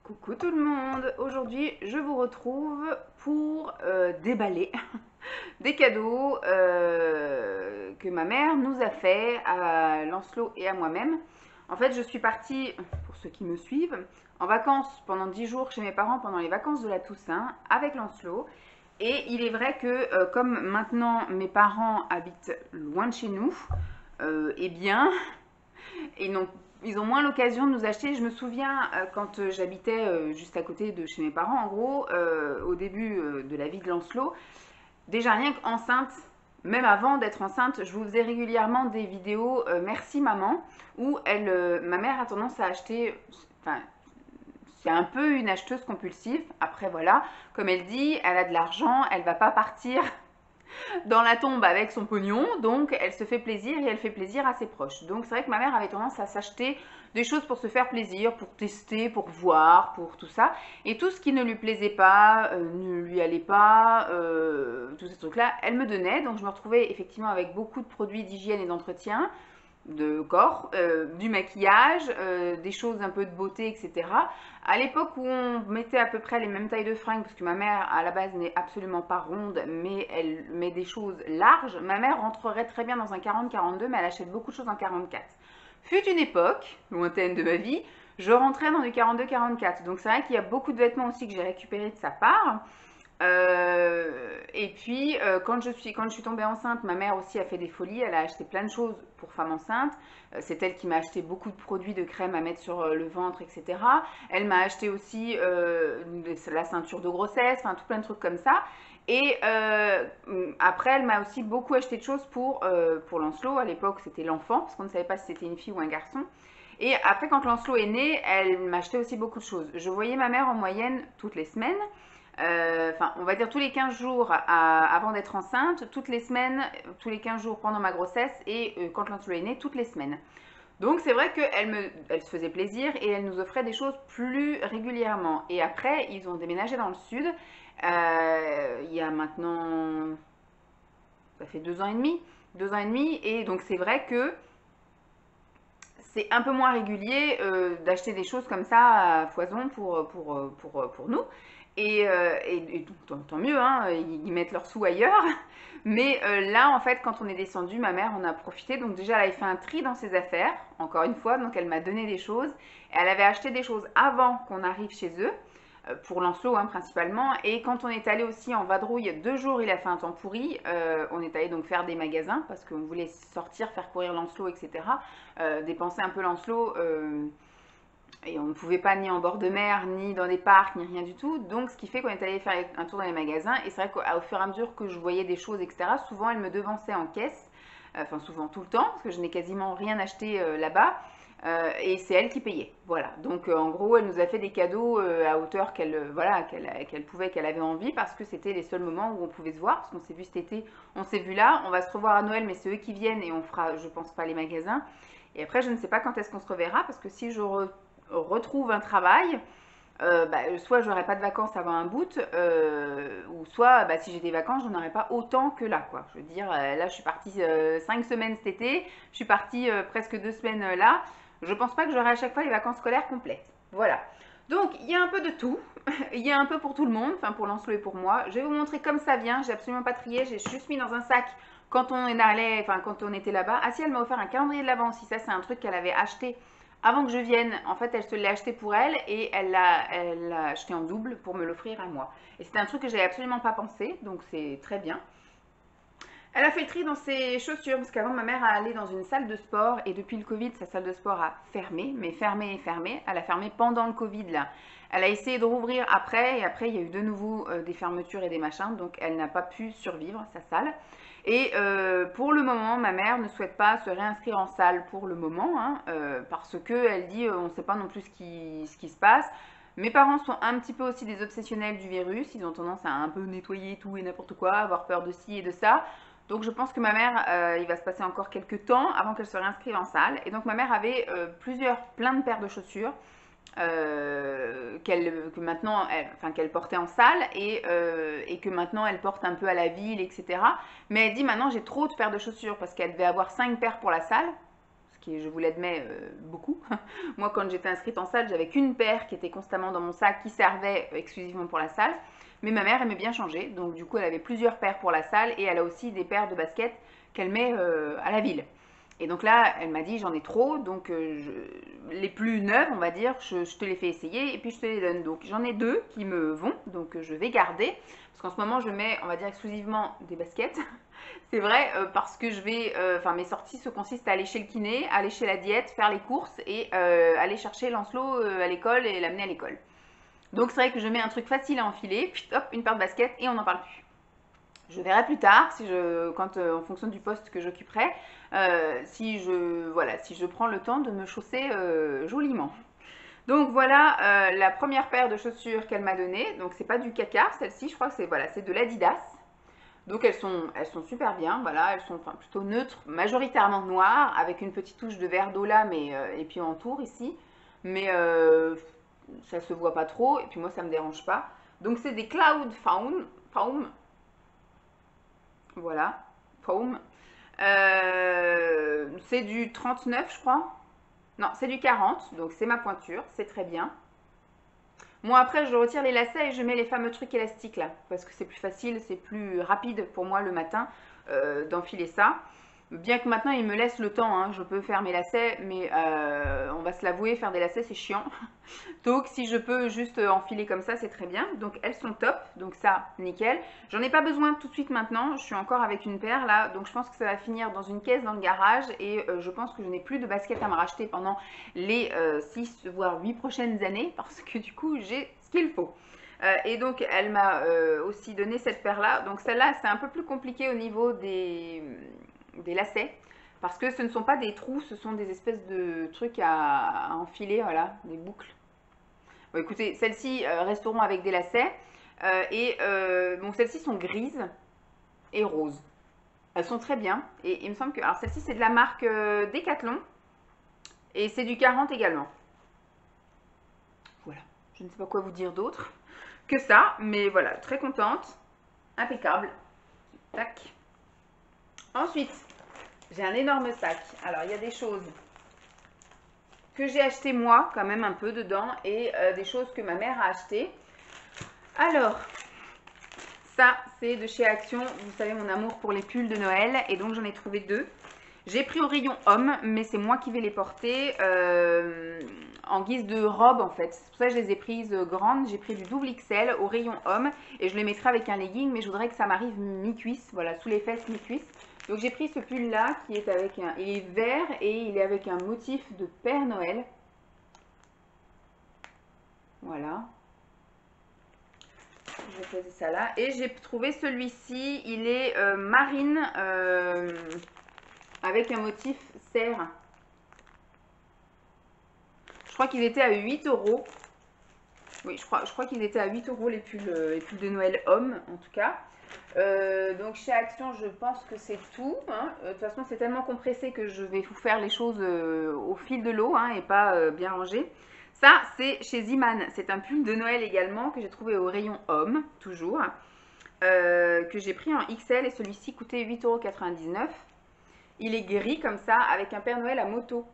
Coucou tout le monde, aujourd'hui je vous retrouve pour déballer des cadeaux que ma mère nous a fait à Lancelot et à moi-même. En fait je suis partie, pour ceux qui me suivent, en vacances pendant 10 jours chez mes parents pendant les vacances de la Toussaint avec Lancelot. Et il est vrai que comme maintenant mes parents habitent loin de chez nous, eh bien et non, ils ont moins l'occasion de nous acheter. Je me souviens quand j'habitais juste à côté de chez mes parents, en gros, au début de la vie de Lancelot, déjà rien qu'enceinte, même avant d'être enceinte, je vous faisais régulièrement des vidéos merci maman, où ma mère a tendance à acheter, enfin, c'est un peu une acheteuse compulsive. Après voilà, comme elle dit, elle a de l'argent, elle va pas partir dans la tombe avec son pognon, donc elle se fait plaisir et elle fait plaisir à ses proches. Donc c'est vrai que ma mère avait tendance à s'acheter des choses pour se faire plaisir, pour tester, pour voir, pour tout ça. Et tout ce qui ne lui plaisait pas, ne lui allait pas, tous ces trucs-là, elle me donnait. Donc je me retrouvais effectivement avec beaucoup de produits d'hygiène et d'entretien de corps, du maquillage, des choses un peu de beauté, etc. À l'époque où on mettait à peu près les mêmes tailles de fringues, parce que ma mère à la base n'est absolument pas ronde, mais elle met des choses larges, ma mère rentrerait très bien dans un 40-42, mais elle achète beaucoup de choses en 44. Fut une époque lointaine de ma vie, je rentrais dans du 42-44. Donc c'est vrai qu'il y a beaucoup de vêtements aussi que j'ai récupérés de sa part. Et puis, quand je suis tombée enceinte, ma mère aussi a fait des folies. Elle a acheté plein de choses pour femme enceinte. C'est elle qui m'a acheté beaucoup de produits de crème à mettre sur le ventre, etc. Elle m'a acheté aussi la ceinture de grossesse, enfin tout plein de trucs comme ça. Et après, elle m'a aussi beaucoup acheté de choses pour Lancelot. À l'époque, c'était l'enfant, parce qu'on ne savait pas si c'était une fille ou un garçon. Et après, quand Lancelot est né, elle m'achetait aussi beaucoup de choses. Je voyais ma mère en moyenne toutes les semaines. Enfin, on va dire tous les 15 jours avant d'être enceinte, toutes les semaines, tous les 15 jours pendant ma grossesse et quand Lancelot est né, toutes les semaines. Donc c'est vrai elle se faisait plaisir et elle nous offrait des choses plus régulièrement. Et après, ils ont déménagé dans le sud. Il y a maintenant, ça fait 2 ans et demi, 2 ans et demi. Et donc c'est vrai que c'est un peu moins régulier d'acheter des choses comme ça à foison pour nous. Et tant mieux, hein, ils mettent leurs sous ailleurs. Mais là, en fait, quand on est descendu, ma mère en a profité. Donc déjà, elle avait fait un tri dans ses affaires, encore une fois. Donc elle m'a donné des choses. Elle avait acheté des choses avant qu'on arrive chez eux, pour Lancelot hein, principalement. Et quand on est allé aussi en vadrouille, 2 jours, il a fait un temps pourri. On est allé donc faire des magasins parce qu'on voulait sortir, faire courir Lancelot, etc. Dépenser un peu Lancelot. Et on ne pouvait pas ni en bord de mer, ni dans des parcs, ni rien du tout. Donc, ce qui fait qu'on est allé faire un tour dans les magasins. Et c'est vrai qu'au fur et à mesure que je voyais des choses, etc., souvent elle me devançait en caisse. Enfin, souvent tout le temps, parce que je n'ai quasiment rien acheté là-bas. Et c'est elle qui payait. Voilà. Donc, en gros, elle nous a fait des cadeaux à hauteur qu'elle avait envie, parce que c'était les seuls moments où on pouvait se voir. Parce qu'on s'est vu cet été, on s'est vu là. On va se revoir à Noël, mais c'est eux qui viennent et on fera, je pense pas, les magasins. Et après, je ne sais pas quand est-ce qu'on se reverra, parce que si je retrouve un travail, soit j'aurai pas de vacances avant un bout, ou soit si j'ai des vacances, j'en aurai pas autant que là, quoi. Je veux dire, là, je suis partie 5 semaines cet été, je suis partie presque 2 semaines là. Je pense pas que j'aurai à chaque fois les vacances scolaires complètes. Voilà. Donc, il y a un peu de tout. Il y a un peu pour tout le monde, enfin pour Lancelot et pour moi. Je vais vous montrer comme ça vient. J'ai absolument pas trié. J'ai juste mis dans un sac quand on allait, enfin quand on était là-bas. Ah si, elle m'a offert un calendrier de l'avant aussi. Ça, c'est un truc qu'elle avait acheté avant que je vienne. En fait, elle se l'est acheté pour elle et elle l'a acheté en double pour me l'offrir à moi. Et c'était un truc que j'avais absolument pas pensé, donc c'est très bien. Elle a fait le tri dans ses chaussures, parce qu'avant ma mère allait dans une salle de sport et depuis le Covid, sa salle de sport a fermé, mais fermé et fermé. Elle a fermé pendant le Covid là. Elle a essayé de rouvrir après et après il y a eu de nouveau des fermetures et des machins, donc elle n'a pas pu survivre sa salle. Et pour le moment, ma mère ne souhaite pas se réinscrire en salle pour le moment, hein, parce qu'elle dit on ne sait pas non plus ce qui se passe. Mes parents sont un petit peu aussi des obsessionnels du virus, ils ont tendance à un peu nettoyer tout et n'importe quoi, avoir peur de ci et de ça. Donc je pense que ma mère, il va se passer encore quelques temps avant qu'elle se réinscrive en salle. Et donc ma mère avait plein de paires de chaussures que maintenant, qu'elle portait en salle et que maintenant elle porte un peu à la ville, etc. Mais elle dit maintenant j'ai trop de paires de chaussures parce qu'elle devait avoir 5 paires pour la salle, qui est, je vous l'admets, beaucoup. Moi, quand j'étais inscrite en salle, j'avais qu'une paire qui était constamment dans mon sac, qui servait exclusivement pour la salle. Mais ma mère aimait bien changer, donc du coup, elle avait plusieurs paires pour la salle et elle a aussi des paires de baskets qu'elle met à la ville. Et donc là, elle m'a dit, j'en ai trop, donc les plus neuves, on va dire, je te les fais essayer et puis je te les donne. Donc j'en ai deux qui me vont, donc je vais garder. Parce qu'en ce moment, je mets, on va dire, exclusivement des baskets. C'est vrai, parce que je vais, enfin mes sorties se consistent à aller chez le kiné, aller chez la diète, faire les courses et aller chercher Lancelot à l'école et l'amener à l'école. Donc c'est vrai que je mets un truc facile à enfiler, puis hop, une paire de baskets et on n'en parle plus. Je verrai plus tard, si quand, en fonction du poste que j'occuperai, si je prends le temps de me chausser joliment. Donc voilà la première paire de chaussures qu'elle m'a donnée. Donc c'est pas du caca, celle-ci, je crois que c'est de l'Adidas. Donc elles sont super bien, voilà, elles sont plutôt neutres, majoritairement noires, avec une petite touche de vert d'eau là, et puis en tour ici. Mais ça se voit pas trop, et puis moi ça me dérange pas. Donc c'est des Cloud Foam, voilà, Foam. C'est du 39 je crois. Non, c'est du 40, donc c'est ma pointure, c'est très bien. Moi après je retire les lacets et je mets les fameux trucs élastiques là, parce que c'est plus facile, c'est plus rapide pour moi le matin d'enfiler ça. Bien que maintenant il me laisse le temps, hein, je peux faire mes lacets, mais on va se l'avouer, faire des lacets c'est chiant. Donc si je peux juste enfiler comme ça, c'est très bien. Donc elles sont top, donc ça, nickel. J'en ai pas besoin tout de suite maintenant, je suis encore avec une paire là, donc je pense que ça va finir dans une caisse dans le garage et je pense que je n'ai plus de baskets à me racheter pendant les 6 voire 8 prochaines années parce que du coup j'ai ce qu'il faut. Et donc elle m'a aussi donné cette paire là, donc celle-là c'est un peu plus compliqué au niveau des lacets parce que ce ne sont pas des trous, ce sont des espèces de trucs à enfiler, voilà, des boucles. Bon, écoutez, celles-ci resteront avec des lacets bon, celles-ci sont grises et roses. Elles sont très bien et il me semble que, alors celle-ci c'est de la marque Decathlon et c'est du 40 également. Voilà, je ne sais pas quoi vous dire d'autre que ça, mais voilà, très contente, impeccable. Tac. Ensuite, j'ai un énorme sac. Alors, il y a des choses que j'ai achetées moi, quand même un peu dedans, et des choses que ma mère a achetées. Alors, ça, c'est de chez Action. Vous savez, mon amour pour les pulls de Noël, et donc j'en ai trouvé deux. J'ai pris au rayon homme, mais c'est moi qui vais les porter en guise de robe en fait. C'est pour ça que je les ai prises grandes. J'ai pris du double XL au rayon homme et je les mettrai avec un legging, mais je voudrais que ça m'arrive mi-cuisse, voilà, sous les fesses mi-cuisse. Donc j'ai pris ce pull là qui est avec il est vert et il est avec un motif de Père Noël. Voilà. Je vais poser ça là. Et j'ai trouvé celui-ci, il est marine avec un motif cerf. Je crois qu'ils étaient à 8 euros. Oui, je crois qu'ils étaient à 8 euros les pulls de Noël hommes en tout cas. Donc chez Action, je pense que c'est tout. Hein. De toute façon, c'est tellement compressé que je vais vous faire les choses au fil de l'eau hein, et pas bien rangé. Ça, c'est chez Ziman. C'est un pull de Noël également que j'ai trouvé au rayon homme, toujours. Que j'ai pris en XL et celui-ci coûtait 8,99 €. Il est gris comme ça avec un Père Noël à moto.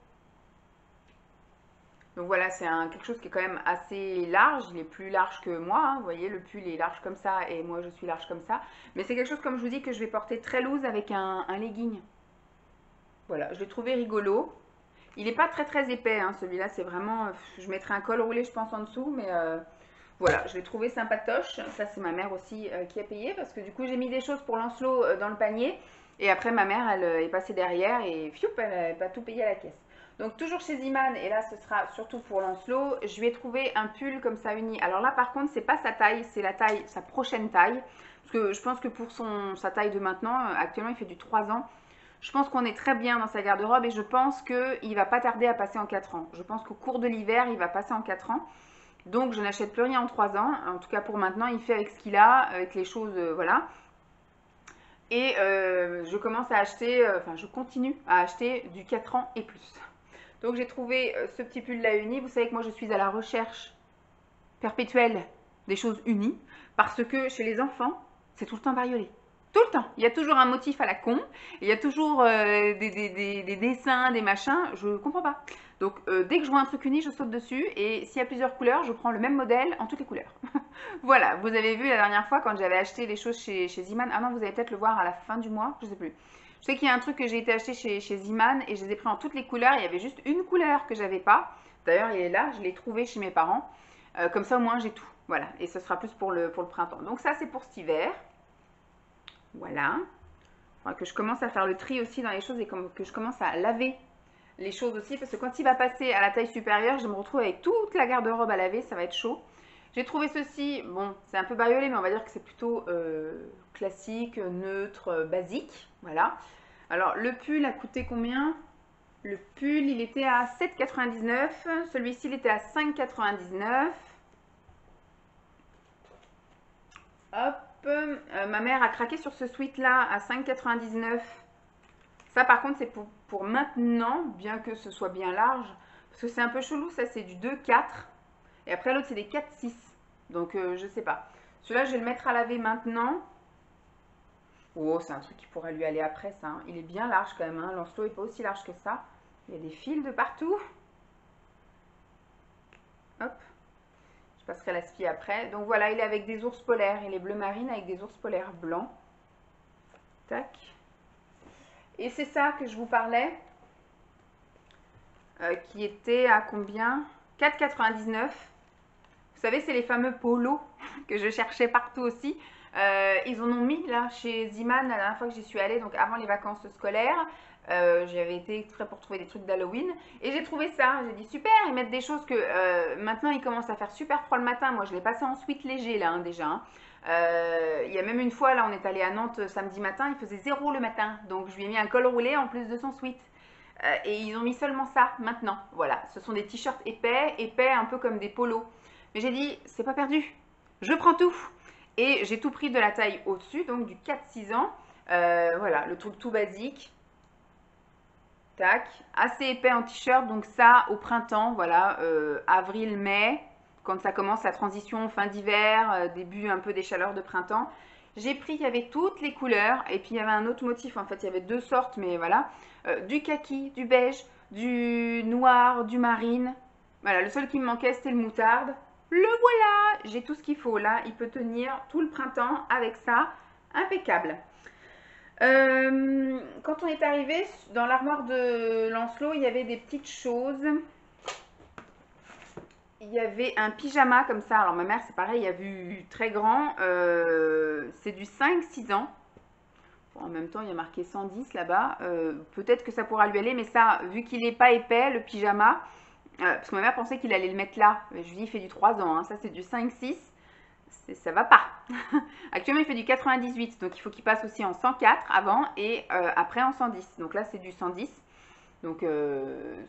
Donc voilà, c'est quelque chose qui est quand même assez large. Il est plus large que moi. Hein. Vous voyez, le pull est large comme ça et moi je suis large comme ça. Mais c'est quelque chose, comme je vous dis, que je vais porter très loose avec un legging. Voilà, je l'ai trouvé rigolo. Il n'est pas très très épais, hein, celui-là. C'est vraiment... Je mettrai un col roulé, je pense, en dessous. Mais voilà, je l'ai trouvé sympatoche. Ça, c'est ma mère aussi qui a payé. Parce que du coup, j'ai mis des choses pour Lancelot dans le panier. Et après, ma mère, elle est passée derrière et fioup, elle n'a pas tout payé à la caisse. Donc toujours chez Ziman, et là ce sera surtout pour Lancelot, je lui ai trouvé un pull comme ça uni. Alors là par contre c'est pas sa taille, c'est la taille, sa prochaine taille. Parce que je pense que pour sa taille de maintenant, actuellement il fait du 3 ans. Je pense qu'on est très bien dans sa garde-robe et je pense qu'il va pas tarder à passer en 4 ans. Je pense qu'au cours de l'hiver il va passer en 4 ans. Donc je n'achète plus rien en 3 ans. En tout cas pour maintenant, il fait avec ce qu'il a, avec les choses, voilà. Et je commence à acheter, enfin je continue à acheter du 4 ans et plus. Donc j'ai trouvé ce petit pull là uni. Vous savez que moi je suis à la recherche perpétuelle des choses unies parce que chez les enfants, c'est tout le temps bariolé. Tout le temps. Il y a toujours un motif à la con. Il y a toujours des dessins, des machins. Je comprends pas. Donc, dès que je vois un truc uni, je saute dessus. Et s'il y a plusieurs couleurs, je prends le même modèle en toutes les couleurs. Voilà, vous avez vu la dernière fois quand j'avais acheté les choses chez Ziman. Ah non, vous allez peut-être le voir à la fin du mois, je sais plus. Je sais qu'il y a un truc que j'ai été acheté chez Ziman et je les ai pris en toutes les couleurs. Il y avait juste une couleur que j'avais pas. D'ailleurs, il est là, je l'ai trouvé chez mes parents. Comme ça, au moins, j'ai tout. Voilà, et ce sera plus pour le printemps. Donc ça, c'est pour cet hiver. Voilà. Il faudra que je commence à faire le tri aussi dans les choses et que je commence à laver les choses aussi. Parce que quand il va passer à la taille supérieure, je me retrouve avec toute la garde-robe à laver. Ça va être chaud. J'ai trouvé ceci. Bon, c'est un peu bariolé, mais on va dire que c'est plutôt classique, neutre, basique. Voilà. Alors, le pull a coûté combien? Le pull, il était à 7,99. Celui-ci, il était à 5,99. Hop. Ma mère a craqué sur ce sweat-là à 5,99. Ça, par contre, c'est pour maintenant, bien que ce soit bien large. Parce que c'est un peu chelou, ça, c'est du 2,4. Et après, l'autre, c'est des 4,6. Donc, je sais pas. Celui-là, je vais le mettre à laver maintenant. Oh, c'est un truc qui pourrait lui aller après, ça. Hein. Il est bien large quand même. Hein. Lancelot n'est pas aussi large que ça. Il y a des fils de partout. Hop. Je passerai la spie après. Donc voilà, il est avec des ours polaires. Il est bleu marine avec des ours polaires blancs. Tac. Et c'est ça que je vous parlais. Qui était à combien? 4,99. Vous savez, c'est les fameux polos que je cherchais partout aussi. Ils en ont mis là chez Ziman la dernière fois que j'y suis allée, donc avant les vacances scolaires. J'y avais été exprès pour trouver des trucs d'Halloween et j'ai trouvé ça. J'ai dit super, ils mettent des choses que maintenant il commence à faire super froid le matin. Moi je l'ai passé en sweat léger là hein, déjà. Hein. Il y a même une fois là, on est allé à Nantes samedi matin, il faisait 0 le matin, donc je lui ai mis un col roulé en plus de son sweat. Et ils ont mis seulement ça maintenant. Voilà, ce sont des t-shirts épais, épais un peu comme des polos. Mais j'ai dit c'est pas perdu, je prends tout. Et j'ai tout pris de la taille au-dessus, donc du 4-6 ans. Voilà, le truc tout basique. Tac, assez épais en t-shirt, donc ça au printemps, voilà, avril, mai, quand ça commence la transition fin d'hiver, début un peu des chaleurs de printemps. J'ai pris, il y avait toutes les couleurs, et puis il y avait un autre motif, en fait il y avait 2 sortes, mais voilà, du kaki, du beige, du noir, du marine. Voilà, le seul qui me manquait c'était le moutarde. Le voilà, j'ai tout ce qu'il faut là, il peut tenir tout le printemps avec ça, impeccable. Quand on est arrivé dans l'armoire de Lancelot, il y avait des petites choses. Il y avait un pyjama comme ça. Alors ma mère, c'est pareil, il a vu très grand. C'est du 5-6 ans. Bon, en même temps, il y a marqué 110 là-bas. Peut-être que ça pourra lui aller, mais ça, vu qu'il n'est pas épais, le pyjama, parce que ma mère pensait qu'il allait le mettre là. Je lui dis, il fait du 3 ans. Hein. Ça, c'est du 5-6. Ça va pas. Actuellement, il fait du 98, donc il faut qu'il passe aussi en 104 avant et après en 110. Donc là, c'est du 110. Donc,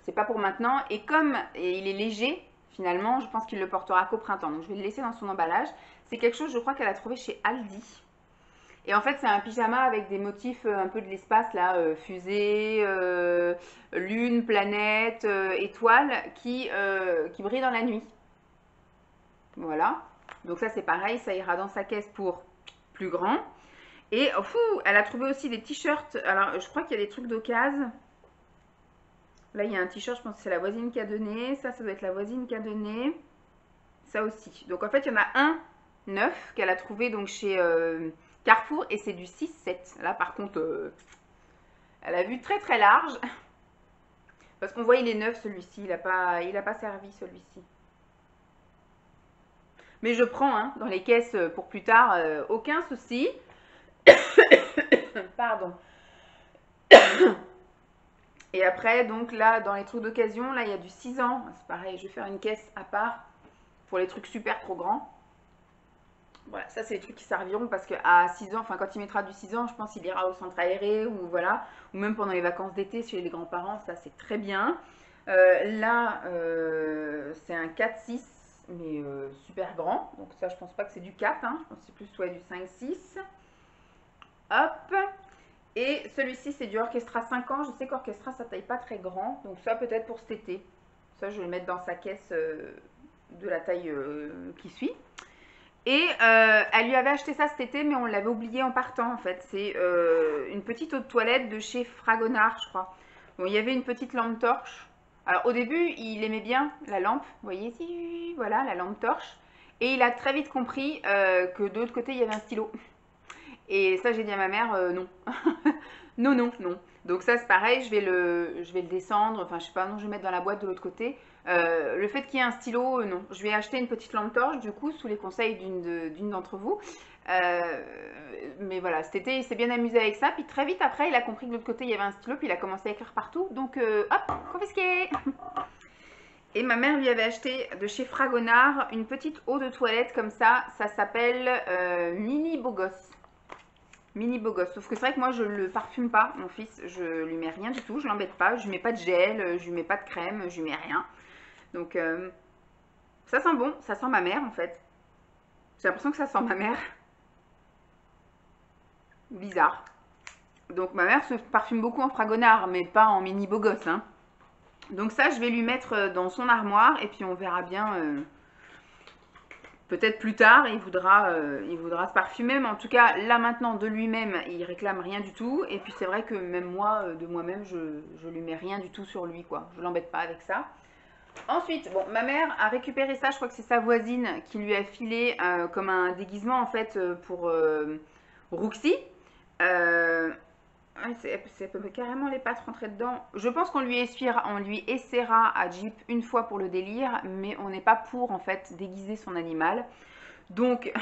c'est pas pour maintenant. Et comme il est léger, finalement, je pense qu'il le portera qu'au printemps. Donc, je vais le laisser dans son emballage. C'est quelque chose, je crois, qu'elle a trouvé chez Aldi. Et en fait, c'est un pyjama avec des motifs un peu de l'espace, là, fusée, lune, planète, étoile, qui brille dans la nuit. Voilà. Donc ça c'est pareil, ça ira dans sa caisse pour plus grand. Et fou, elle a trouvé aussi des t-shirts. Alors je crois qu'il y a des trucs d'occasion. Là il y a un t-shirt, je pense que c'est la voisine qui a donné. Ça doit être la voisine qui a donné. Ça aussi. Donc en fait il y en a un neuf qu'elle a trouvé donc chez Carrefour et c'est du 6-7. Là par contre, elle a vu très très large. Parce qu'on voit il est neuf celui-ci, il a pas servi celui-ci. Mais je prends hein, dans les caisses pour plus tard, aucun souci. Pardon. Et après, donc là, dans les trucs d'occasion, là, il y a du 6 ans. C'est pareil, je vais faire une caisse à part pour les trucs super trop grands. Voilà, ça, c'est les trucs qui serviront parce qu'à 6 ans, enfin, quand il mettra du 6 ans, je pense qu'il ira au centre aéré ou voilà, ou même pendant les vacances d'été chez les grands-parents, ça, c'est très bien. Là, c'est un 4-6. Mais super grand, donc ça je pense pas que c'est du 4, hein. Je pense que c'est plus ouais, du 5-6. Hop, et celui-ci c'est du Orchestra 5 ans, je sais qu'Orchestra ça taille pas très grand, donc ça peut-être pour cet été. Ça je vais le mettre dans sa caisse de la taille qui suit. Et elle lui avait acheté ça cet été, mais on l'avait oublié en partant en fait. C'est une petite eau de toilette de chez Fragonard, je crois. Bon, il y avait une petite lampe torche. Alors au début, il aimait bien la lampe, vous voyez ici, voilà, la lampe torche. Et il a très vite compris que de l'autre côté, il y avait un stylo. Et ça, j'ai dit à ma mère, non. Non, non, non. Donc ça, c'est pareil, je vais le descendre, enfin, je sais pas, non, je vais mettre dans la boîte de l'autre côté. Le fait qu'il y ait un stylo, non. Je vais acheter une petite lampe torche, du coup, sous les conseils d'une d'entre vous. Euh, mais voilà, cet été, il s'est bien amusé avec ça. Puis très vite après, il a compris que de l'autre côté, il y avait un stylo, puis il a commencé à écrire partout. Donc, hop, confisqué. Et ma mère lui avait acheté de chez Fragonard une petite eau de toilette comme ça s'appelle Mini Beau Gosse. Mini beau gosse. Sauf que c'est vrai que moi, je le parfume pas, mon fils. Je lui mets rien du tout. Je l'embête pas. Je lui mets pas de gel. Je lui mets pas de crème. Je lui mets rien. Donc, ça sent bon. Ça sent ma mère, en fait. J'ai l'impression que ça sent ma mère. Bizarre. Donc, ma mère se parfume beaucoup en Fragonard, mais pas en mini beau gosse, hein. Donc, ça, je vais lui mettre dans son armoire. Et puis, on verra bien. Peut-être plus tard, il voudra se parfumer, mais en tout cas, là maintenant, de lui-même, il réclame rien du tout. Et puis c'est vrai que même moi, de moi-même, je lui mets rien du tout sur lui, quoi. Je l'embête pas avec ça. Ensuite, bon, ma mère a récupéré ça, je crois que c'est sa voisine qui lui a filé comme un déguisement, en fait, pour Roxy. Euh, Ouais, elle peut carrément les pattes rentrer dedans. Je pense on lui essaiera à Jeep une fois pour le délire, mais on n'est pas pour en fait déguiser son animal. Donc,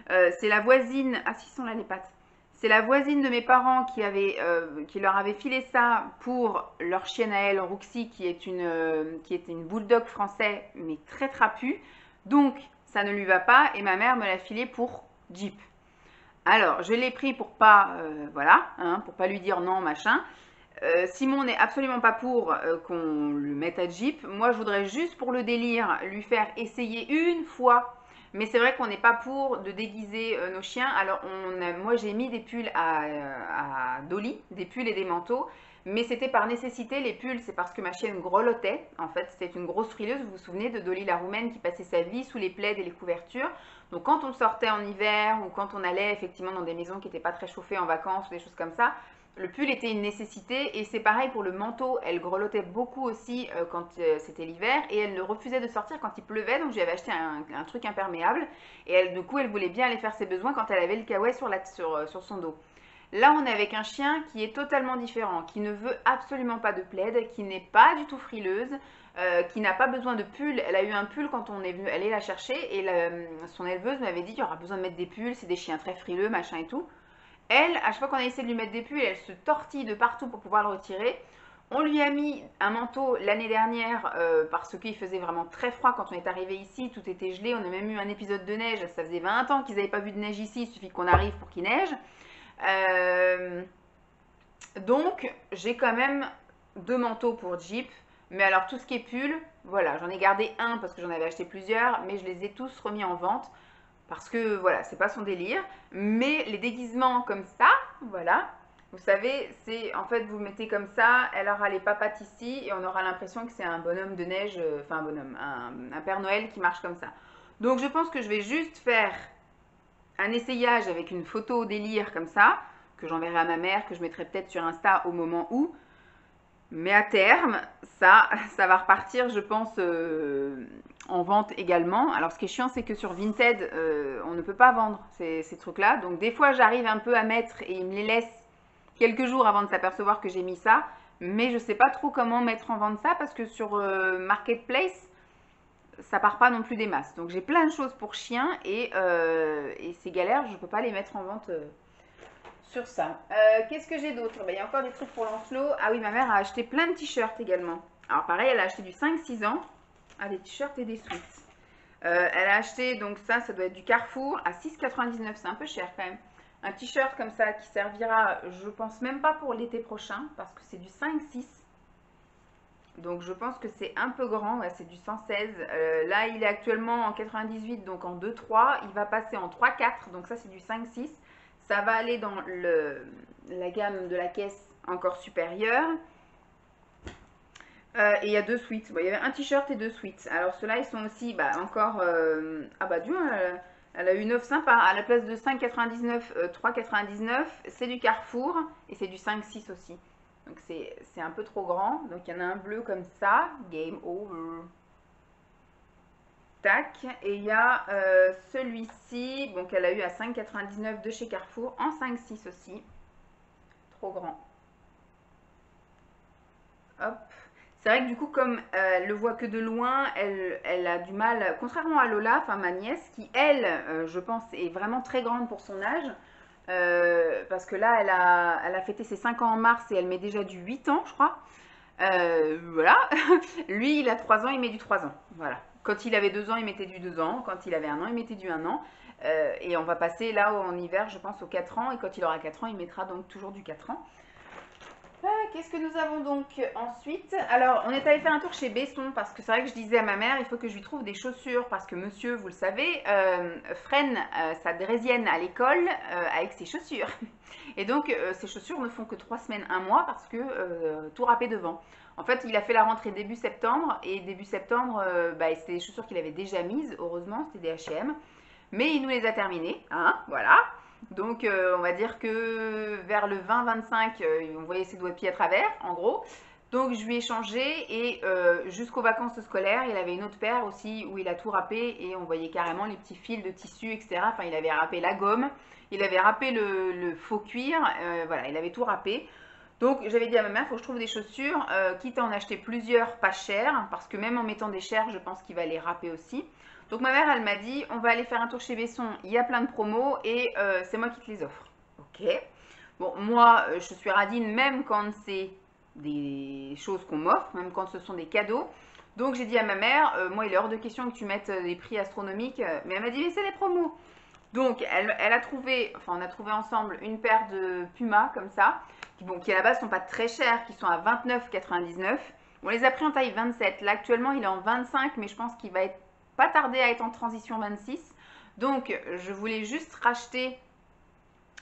c'est la voisine. Ah, si, sont là les pattes. C'est la voisine de mes parents qui leur avait filé ça pour leur chienne à elle, Roxy, qui est une bulldog français, mais très trapue. Donc, ça ne lui va pas, et ma mère me l'a filé pour Jeep. Alors, je l'ai pris pour pas, voilà, hein, pour pas lui dire non, machin. Simon n'est absolument pas pour qu'on le mette à Jeep. Moi, je voudrais juste pour le délire lui faire essayer une fois. Mais c'est vrai qu'on n'est pas pour de déguiser nos chiens. Alors, moi, j'ai mis des pulls à Dolly, des pulls et des manteaux. Mais c'était par nécessité, les pulls, c'est parce que ma chienne grelottait. En fait, c'était une grosse frileuse. Vous vous souvenez de Dolly la roumaine qui passait sa vie sous les plaids et les couvertures. Donc, quand on sortait en hiver ou quand on allait effectivement dans des maisons qui n'étaient pas très chauffées en vacances ou des choses comme ça, le pull était une nécessité et c'est pareil pour le manteau. Elle grelottait beaucoup aussi quand c'était l'hiver et elle refusait de sortir quand il pleuvait. Donc, j'avais acheté un truc imperméable et du coup, elle voulait bien aller faire ses besoins quand elle avait le kawaii sur son dos. Là, on est avec un chien qui est totalement différent, qui ne veut absolument pas de plaid, qui n'est pas du tout frileuse, qui n'a pas besoin de pull. Elle a eu un pull quand on est venu aller la chercher et son éleveuse m'avait dit qu'il y aura besoin de mettre des pulls, c'est des chiens très frileux, machin et tout. Elle, à chaque fois qu'on a essayé de lui mettre des pulls, elle se tortille de partout pour pouvoir le retirer. On lui a mis un manteau l'année dernière parce qu'il faisait vraiment très froid quand on est arrivé ici, tout était gelé, on a même eu un épisode de neige, ça faisait 20 ans qu'ils n'avaient pas vu de neige ici, il suffit qu'on arrive pour qu'il neige. Euh, donc, j'ai quand même deux manteaux pour Jeep. Mais alors, tout ce qui est pull, voilà, j'en ai gardé un parce que j'en avais acheté plusieurs, mais je les ai tous remis en vente parce que voilà, c'est pas son délire. Mais les déguisements comme ça, voilà, vous savez, c'est en fait, vous mettez comme ça, elle aura les papates ici et on aura l'impression que c'est un bonhomme de neige, enfin un bonhomme, un Père Noël qui marche comme ça. Donc, je pense que je vais juste faire un essayage avec une photo délire comme ça, que j'enverrai à ma mère, que je mettrai peut-être sur Insta au moment où. Mais à terme, ça va repartir, je pense, en vente également. Alors, ce qui est chiant, c'est que sur Vinted, on ne peut pas vendre ces trucs-là. Donc, des fois, j'arrive un peu à mettre et ils me les laissent quelques jours avant de s'apercevoir que j'ai mis ça. Mais je ne sais pas trop comment mettre en vente ça parce que sur Marketplace, ça part pas non plus des masses. Donc, j'ai plein de choses pour chiens et c'est galère, je ne peux pas les mettre en vente. Sur ça. Qu'est-ce que j'ai d'autre? Il y a encore des trucs pour Lancelot. Ah oui, ma mère a acheté plein de t-shirts également. Alors pareil, elle a acheté du 5-6 ans. Ah, des t-shirts et des sweats. Elle a acheté, donc ça doit être du Carrefour à 6,99. C'est un peu cher quand même. Un t-shirt comme ça qui servira, je pense même pas pour l'été prochain, parce que c'est du 5-6. Donc je pense que c'est un peu grand, ouais, c'est du 116. Là, il est actuellement en 98, donc en 2-3. Il va passer en 3-4, donc ça c'est du 5-6. Ça va aller dans la gamme de la caisse encore supérieure. Et il y a deux suites. Bon, il y avait un t-shirt et deux suites. Alors ceux-là, ils sont aussi encore... ah bah du Elle a une offre sympa. À la place de 5,99, 3,99, c'est du Carrefour et c'est du 5,6 aussi. Donc c'est un peu trop grand. Donc il y en a un bleu comme ça. Game over. Tac. Et il y a celui-ci, bon, qu'elle a eu à 5,99 de chez Carrefour, en 5,6 aussi. Trop grand. Hop. C'est vrai que du coup, comme elle le voit que de loin, elle a du mal, contrairement à Lola, enfin ma nièce, qui elle, je pense, est vraiment très grande pour son âge, parce que là, elle a fêté ses 5 ans en mars et elle met déjà du 8 ans, je crois. Voilà. Lui, il a 3 ans, il met du 3 ans. Voilà. Quand il avait 2 ans, il mettait du 2 ans. Quand il avait 1 an, il mettait du 1 an. Et on va passer là en hiver, je pense, aux 4 ans. Et quand il aura 4 ans, il mettra donc toujours du 4 ans. Qu'est-ce que nous avons donc ensuite? Alors, on est allé faire un tour chez Besson parce que c'est vrai que je disais à ma mère, il faut que je lui trouve des chaussures parce que monsieur, vous le savez, freine sa draisienne à l'école avec ses chaussures. Et donc, ces chaussures ne font que 3 semaines, 1 mois parce que tout râpé devant. En fait, il a fait la rentrée début septembre et début septembre, c'était des chaussures qu'il avait déjà mises, heureusement, c'était des H&M. Mais il nous les a terminées, hein, voilà. Donc, on va dire que vers le 20-25, on voyait ses doigts de pied à travers, en gros. Donc, je lui ai changé et jusqu'aux vacances scolaires, il avait une autre paire aussi où il a tout râpé et on voyait carrément les petits fils de tissu, etc. Enfin, il avait râpé la gomme, il avait râpé le faux cuir, voilà, il avait tout râpé. Donc, j'avais dit à ma mère, il faut que je trouve des chaussures, quitte à en acheter plusieurs pas chères, parce que même en mettant des chères, je pense qu'il va les râper aussi. Donc ma mère, elle m'a dit, on va aller faire un tour chez Besson, il y a plein de promos et c'est moi qui te les offre. Ok. Bon, moi, je suis radine même quand c'est des choses qu'on m'offre, même quand ce sont des cadeaux. Donc j'ai dit à ma mère, moi, il est hors de question que tu mettes des prix astronomiques, mais elle m'a dit, mais c'est les promos. Donc elle a trouvé, enfin on a trouvé ensemble une paire de Puma comme ça, qui à la base sont pas très chères, qui sont à 29,99. On les a pris en taille 27. Là actuellement il est en 25, mais je pense qu'il va être pas tardé à être en transition 26. Donc je voulais juste racheter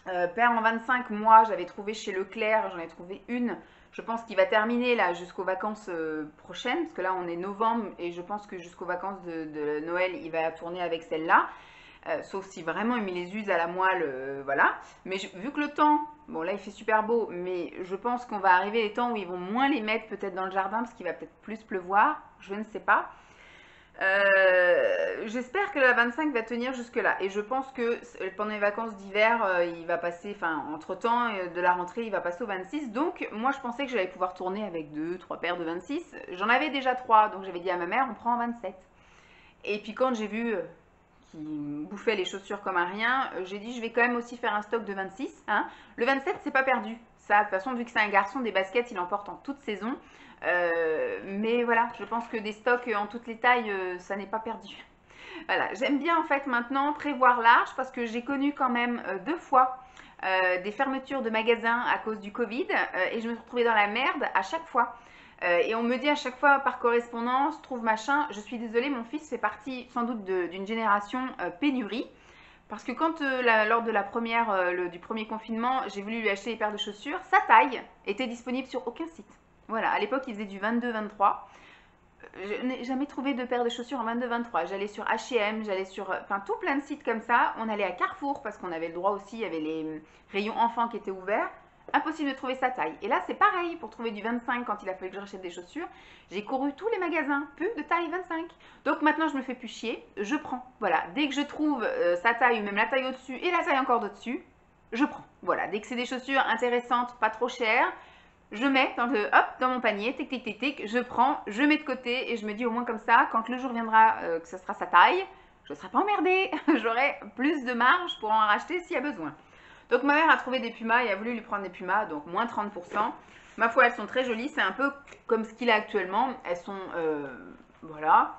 paire en 25. Moi j'avais trouvé chez Leclerc, j'en ai trouvé une. Je pense qu'il va terminer là jusqu'aux vacances prochaines, parce que là on est novembre et je pense que jusqu'aux vacances de Noël il va tourner avec celle-là. Sauf si vraiment il met les use à la moelle, voilà. Mais vu que le temps, bon là il fait super beau, mais je pense qu'on va arriver les temps où ils vont moins les mettre peut-être dans le jardin parce qu'il va peut-être plus pleuvoir, je ne sais pas. J'espère que la 25 va tenir jusque là et je pense que pendant les vacances d'hiver il va passer, enfin entre temps de la rentrée il va passer au 26, donc moi je pensais que j'allais pouvoir tourner avec 2-3 paires de 26, j'en avais déjà 3 donc j'avais dit à ma mère on prend en 27 et puis quand j'ai vu qui bouffait les chaussures comme un rien, j'ai dit je vais quand même aussi faire un stock de 26. Hein. Le 27, c'est pas perdu. Ça, de toute façon, vu que c'est un garçon, des baskets, il en porte en toute saison. Mais voilà, je pense que des stocks en toutes les tailles, ça n'est pas perdu. Voilà, j'aime bien en fait maintenant prévoir large parce que j'ai connu quand même 2 fois des fermetures de magasins à cause du Covid et je me suis retrouvée dans la merde à chaque fois. Et on me dit à chaque fois par correspondance, trouve machin, je suis désolée, mon fils fait partie sans doute d'une génération pénurie. Parce que quand, lors de du premier confinement, j'ai voulu lui acheter des paires de chaussures, sa taille était disponible sur aucun site. Voilà, à l'époque, il faisait du 22-23. Je n'ai jamais trouvé de paire de chaussures en 22-23. J'allais sur H&M, j'allais sur enfin tout plein de sites comme ça. On allait à Carrefour parce qu'on avait le droit aussi, il y avait les rayons enfants qui étaient ouverts. Impossible de trouver sa taille. Et là, c'est pareil pour trouver du 25 quand il a fallu que je rachète des chaussures. J'ai couru tous les magasins, plus de taille 25. Donc maintenant, je me fais plus chier, je prends. Voilà, dès que je trouve sa taille ou même la taille au-dessus et la taille encore d'au-dessus, je prends. Voilà, dès que c'est des chaussures intéressantes, pas trop chères, je mets dans mon panier, tic tic tic tic, je prends, je mets de côté et je me dis au moins comme ça, quand le jour viendra que ce sera sa taille, je ne serai pas emmerdée, j'aurai plus de marge pour en racheter s'il y a besoin. Donc ma mère a trouvé des Pumas et a voulu lui prendre des Pumas, donc moins 30%. Ma foi, elles sont très jolies, c'est un peu comme ce qu'il a actuellement. Elles sont, voilà,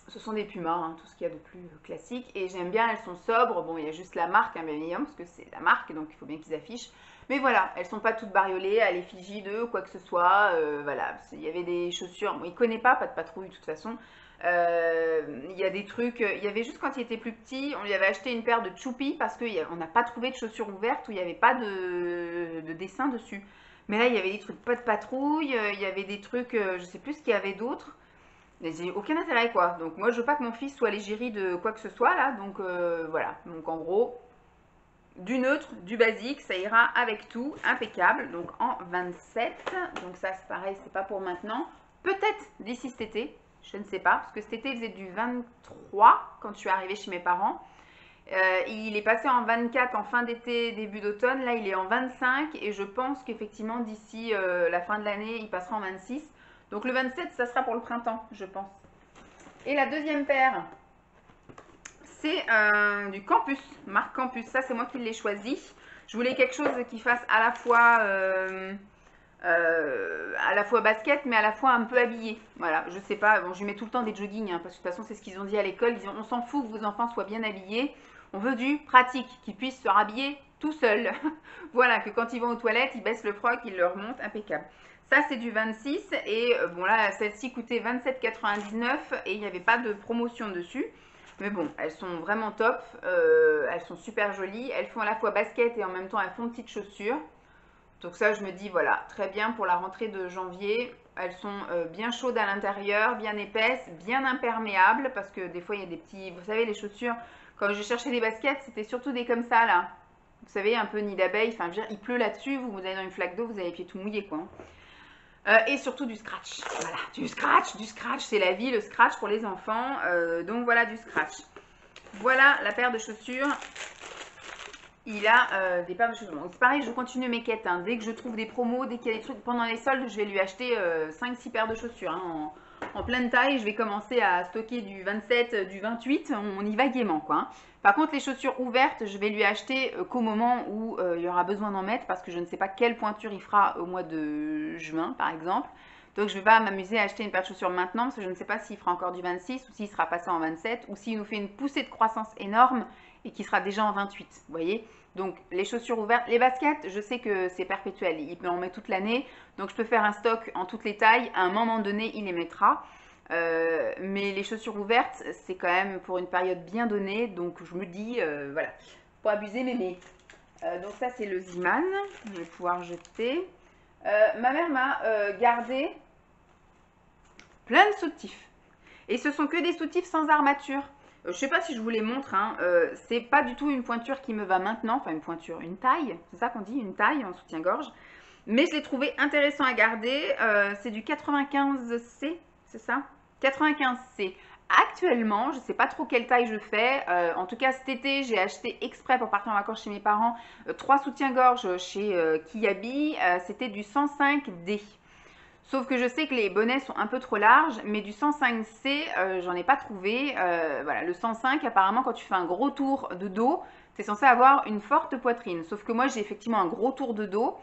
ce sont des Pumas, hein, tout ce qu'il y a de plus classique. Et j'aime bien, elles sont sobres. Bon, il y a juste la marque, hein, bien évidemment, parce que c'est la marque, donc il faut bien qu'ils affichent. Mais voilà, elles sont pas toutes bariolées à l'effigie de quoi que ce soit. Voilà, il y avait des chaussures, bon, il connaît pas de patrouille de toute façon. Il y a des trucs, il y avait juste quand il était plus petit, on lui avait acheté une paire de Choupi parce qu'on n'a pas trouvé de chaussures ouvertes où il n'y avait pas de dessin dessus. Mais là, il y avait des trucs pas de patrouille, il y avait des trucs, je sais plus ce qu'il y avait d'autre. Mais j'ai aucun intérêt, quoi. Donc moi, je veux pas que mon fils soit l'égérie de quoi que ce soit, là. Donc voilà. Donc en gros, du neutre, du basique, ça ira avec tout, impeccable. Donc en 27. Donc ça, c'est pareil, c'est pas pour maintenant. Peut-être d'ici cet été, je ne sais pas. Parce que cet été, il faisait du 23 quand je suis arrivée chez mes parents. Il est passé en 24 en fin d'été, début d'automne. Là, il est en 25 et je pense qu'effectivement, d'ici la fin de l'année, il passera en 26. Donc le 27, ça sera pour le printemps, je pense. Et la deuxième paire, c'est du Campus, marque Campus. Ça, c'est moi qui l'ai choisi. Je voulais quelque chose qui fasse à la fois basket, mais à la fois un peu habillé. Voilà, je sais pas. Bon, je lui mets tout le temps des joggings, hein, parce que de toute façon, c'est ce qu'ils ont dit à l'école. Ils disent, on s'en fout que vos enfants soient bien habillés. On veut du pratique, qu'ils puissent se rhabiller tout seuls. Voilà, que quand ils vont aux toilettes, ils baissent le froc, ils le remontent, impeccable. Ça, c'est du 26 et bon là, celle-ci coûtait 27,99 et il n'y avait pas de promotion dessus. Mais bon, elles sont vraiment top, elles sont super jolies. Elles font à la fois basket et en même temps elles font petites chaussures. Donc ça, je me dis, voilà, très bien pour la rentrée de janvier. Elles sont bien chaudes à l'intérieur, bien épaisses, bien imperméables parce que des fois, il y a des petits... Vous savez, les chaussures, quand j'ai cherché des baskets, c'était surtout des comme ça, là. Vous savez, un peu nid d'abeille. Enfin, je veux dire, il pleut là-dessus, vous allez dans une flaque d'eau, vous avez les pieds tout mouillés, quoi. Et surtout du scratch. Voilà, du scratch, c'est la vie, le scratch pour les enfants. Donc voilà, du scratch. Voilà la paire de chaussures. Il a des paires de chaussures. Donc c'est pareil, je continue mes quêtes, hein. Dès que je trouve des promos, dès qu'il y a des trucs pendant les soldes, je vais lui acheter 5-6 paires de chaussures, hein, en pleine taille. Je vais commencer à stocker du 27, du 28. On y va gaiement, quoi, hein. Par contre, les chaussures ouvertes, je vais lui acheter qu'au moment où il y aura besoin d'en mettre parce que je ne sais pas quelle pointure il fera au mois de juin, par exemple. Donc je ne vais pas m'amuser à acheter une paire de chaussures maintenant parce que je ne sais pas s'il fera encore du 26 ou s'il sera passé en 27 ou s'il nous fait une poussée de croissance énorme et qui sera déjà en 28, vous voyez. Donc les chaussures ouvertes, les baskets, je sais que c'est perpétuel, il peut en mettre toute l'année, donc je peux faire un stock en toutes les tailles, à un moment donné il les mettra. Mais les chaussures ouvertes, c'est quand même pour une période bien donnée, donc je me dis, voilà, pas abuser mémé. Donc ça c'est le Ziman, je vais pouvoir jeter. Ma mère m'a gardé plein de soutifs. Et ce sont que des soutifs sans armature. Je ne sais pas si je vous les montre, hein. C'est pas du tout une pointure qui me va maintenant, enfin une pointure, une taille, c'est ça qu'on dit, une taille en soutien-gorge. Mais je l'ai trouvé intéressant à garder. C'est du 95C, c'est ça? 95C. Actuellement, je ne sais pas trop quelle taille je fais. En tout cas, cet été, j'ai acheté exprès pour partir en vacances chez mes parents 3 soutiens-gorge chez Kiabi. C'était du 105D. Sauf que je sais que les bonnets sont un peu trop larges, mais du 105C, j'en ai pas trouvé. Voilà, le 105, apparemment, quand tu fais un gros tour de dos, tu es censé avoir une forte poitrine. Sauf que moi, j'ai effectivement un gros tour de dos,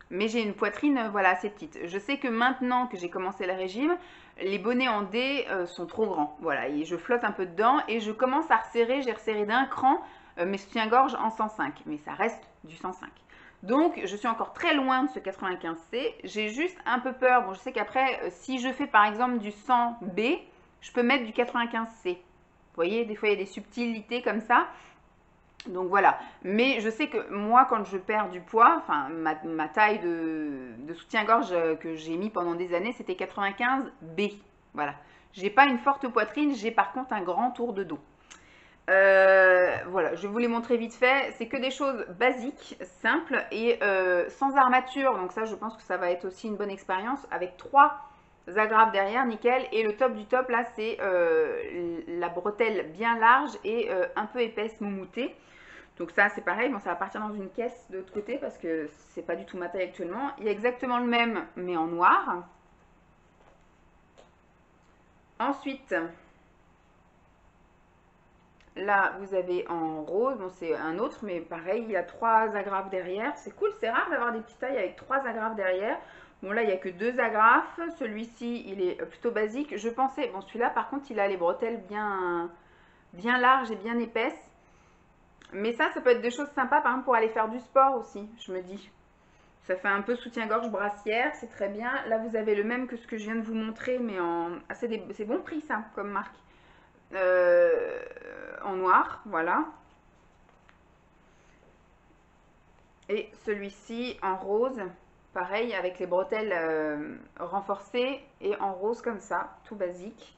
mais j'ai une poitrine, voilà, assez petite. Je sais que maintenant que j'ai commencé le régime, les bonnets en D sont trop grands. Voilà, et je flotte un peu dedans et je commence à resserrer, j'ai resserré d'un cran mes soutiens-gorge en 105, mais ça reste du 105. Donc, je suis encore très loin de ce 95C. J'ai juste un peu peur. Bon, je sais qu'après, si je fais par exemple du 100B, je peux mettre du 95C. Vous voyez, des fois, il y a des subtilités comme ça. Donc voilà. Mais je sais que moi, quand je perds du poids, enfin, ma taille de soutien-gorge que j'ai mis pendant des années, c'était 95B. Voilà. J'ai pas une forte poitrine, j'ai par contre un grand tour de dos. Voilà, je vais vous les montrer vite fait. C'est que des choses basiques, simples et sans armature. Donc ça, je pense que ça va être aussi une bonne expérience. Avec 3 agrafes derrière, nickel. Et le top du top, là, c'est la bretelle bien large et un peu épaisse, moumoutée. Donc ça, c'est pareil. Bon, ça va partir dans une caisse de l'autre côté parce que c'est pas du tout ma taille actuellement. Il y a exactement le même, mais en noir. Ensuite... Là, vous avez en rose, bon c'est un autre, mais pareil, il y a 3 agrafes derrière. C'est cool, c'est rare d'avoir des petites tailles avec 3 agrafes derrière. Bon là, il n'y a que 2 agrafes. Celui-ci, il est plutôt basique. Je pensais, bon celui-là par contre, il a les bretelles bien larges et bien épaisses. Mais ça peut être des choses sympas, par exemple pour aller faire du sport aussi, je me dis. Ça fait un peu soutien-gorge brassière, c'est très bien. Là, vous avez le même que ce que je viens de vous montrer, mais en... Ah, c'est bon prix ça, comme marque. En noir, voilà. Et celui-ci en rose, pareil avec les bretelles renforcées et en rose comme ça, tout basique.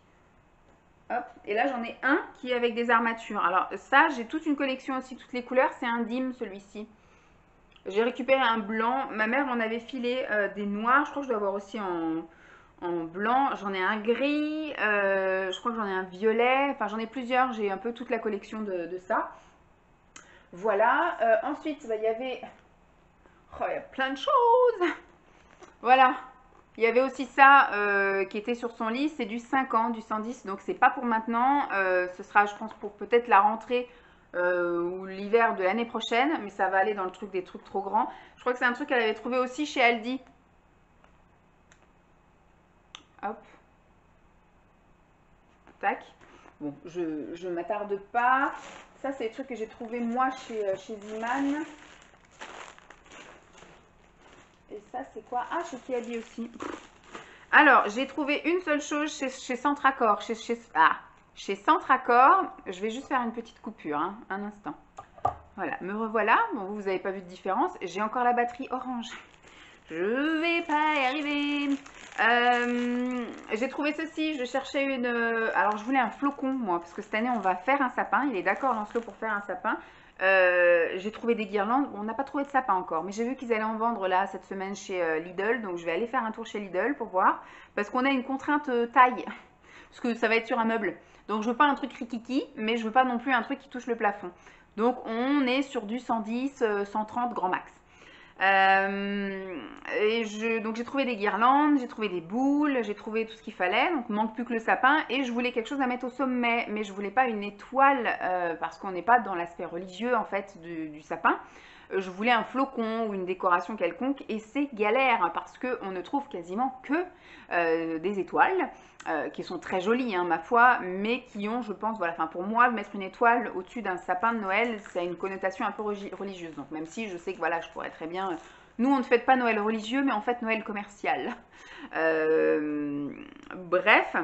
Hop. Et là j'en ai un qui est avec des armatures. Alors ça, j'ai toute une collection aussi, toutes les couleurs, c'est un dim celui-ci. J'ai récupéré un blanc, ma mère m'en avait filé des noirs, je crois que je dois avoir aussi en blanc, j'en ai un gris, je crois que j'en ai un violet, enfin j'en ai plusieurs, j'ai un peu toute la collection de ça. Voilà, ensuite bah, il y avait, oh, il y a plein de choses. Voilà, il y avait aussi ça qui était sur son lit, c'est du 5 ans, du 110, donc c'est pas pour maintenant, ce sera je pense pour peut-être la rentrée ou l'hiver de l'année prochaine, mais ça va aller dans le truc des trucs trop grands. Je crois que c'est un truc qu'elle avait trouvé aussi chez Aldi. Hop. Tac. Bon, je m'attarde pas. Ça, c'est des trucs que j'ai trouvé moi chez Ziman. Et ça, c'est quoi? Ah, chez Kiabi aussi. Alors, j'ai trouvé une seule chose chez Centracor. Chez Centracor, je vais juste faire une petite coupure, hein, un instant. Voilà, me revoilà. Bon, vous n'avez pas vu de différence. J'ai encore la batterie orange. Je vais pas y arriver. J'ai trouvé ceci. Je cherchais une... alors, je voulais un flocon, moi, parce que cette année, on va faire un sapin. Il est d'accord, Lancelot, pour faire un sapin. J'ai trouvé des guirlandes. Bon, on n'a pas trouvé de sapin encore, mais j'ai vu qu'ils allaient en vendre là cette semaine chez Lidl. Donc, je vais aller faire un tour chez Lidl pour voir. Parce qu'on a une contrainte taille. Parce que ça va être sur un meuble. Donc, je veux pas un truc rikiki, mais je veux pas non plus un truc qui touche le plafond. Donc, on est sur du 110, 130 grand max. Donc j'ai trouvé des guirlandes, j'ai trouvé des boules, j'ai trouvé tout ce qu'il fallait, donc il manque plus que le sapin et je voulais quelque chose à mettre au sommet, mais je voulais pas une étoile parce qu'on n'est pas dans l'aspect religieux en fait du sapin. Je voulais un flocon ou une décoration quelconque et c'est galère parce qu'on ne trouve quasiment que des étoiles qui sont très jolies, hein, ma foi, mais qui ont, je pense, voilà, enfin pour moi, mettre une étoile au-dessus d'un sapin de Noël, ça a une connotation un peu religieuse. Donc même si je sais que voilà, je pourrais très bien... Nous, on ne fête pas Noël religieux, mais on fête Noël commercial. Bref...